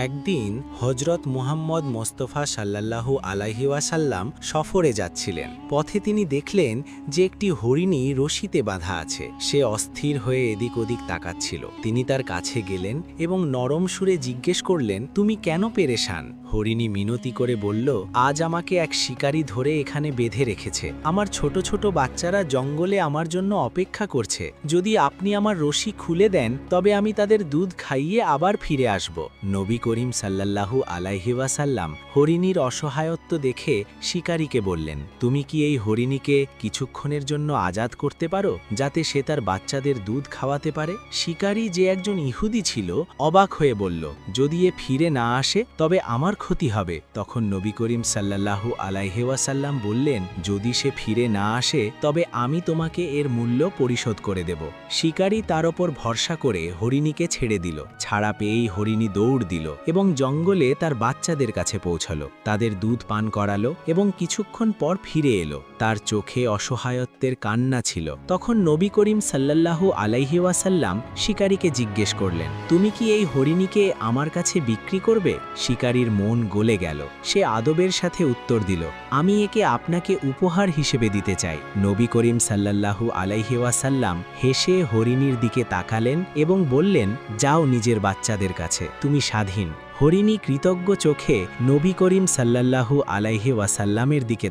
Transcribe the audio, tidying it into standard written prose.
একদিন হজরত মুহাম্মদ মোস্তফা সাল্লাল্লাহু আলাইহি ওয়াসাল্লাম সফরে যাচ্ছিলেন। পথে তিনি দেখলেন যে একটি হরিণী রশিতে বাঁধা আছে। সে অস্থির হয়ে এদিক ওদিক তাকাচ্ছিল। তিনি তার কাছে গেলেন এবং নরম সুরে জিজ্ঞেস করলেন, তুমি কেন পেরেশান? হরিণী মিনতি করে বলল, আজ আমাকে এক শিকারী ধরে এখানে বেঁধে রেখেছে। আমার ছোট ছোট বাচ্চারা জঙ্গলে আমার জন্য অপেক্ষা করছে। যদি আপনি আমার রশি খুলে দেন তবে আমি তাদের দুধ খাইয়ে আবার ফিরে আসব। নবী করিম সাল্লাল্লাহু আলাইহি ওয়াসাল্লাম হরিণীর অসহায়ত্ব দেখে শিকারীকে বললেন, তুমি কি এই হরিণীকে কিছুক্ষণের জন্য আজাদ করতে পারো, যাতে সে তার বাচ্চাদের দুধ খাওয়াতে পারে? শিকারী, যে একজন ইহুদি ছিল, অবাক হয়ে বলল, যদি এ ফিরে না আসে তবে আমার ক্ষতি হবে। তখন নবী করিম সাল্লাল্লাহু আলাইহি ওয়াসাল্লাম বললেন, যদি সে ফিরে না আসে তবে আমি তোমাকে এর মূল্য পরিশোধ করে দেব। শিকারী তার ওপর ভরসা করে হরিণীকে ছেড়ে দিল। ছাড়া পেয়েই হরিণী দৌড় দিল এবং জঙ্গলে তার বাচ্চাদের কাছে পৌঁছালো। তাদের দুধ পান করালো এবং কিছুক্ষণ পর ফিরে এলো। তার চোখে অসহায়ত্বের কান্না ছিল। তখন নবী করিম সাল্লাল্লাহু আলাইহি ওয়াসাল্লাম শিকারীকে জিজ্ঞেস করলেন, তুমি কি এই হরিণীকে আমার কাছে বিক্রি করবে? শিকারীর মন গলে গেল। সে আদবের সাথে উত্তর দিল, আমি একে আপনাকে উপহার হিসেবে দিতে চাই। নবী করিম সাল্লাল্লাহু আলাইহি ওয়াসাল্লাম হেসে হরিণীর দিকে তাকালেন এবং বললেন, যাও নিজের বাচ্চাদের কাছে, তুমি স্বাধীন। হরিণী কৃতজ্ঞ চোখে নবী করিম সাল্লাল্লাহু আলাইহি ওয়াসাল্লামের দিকে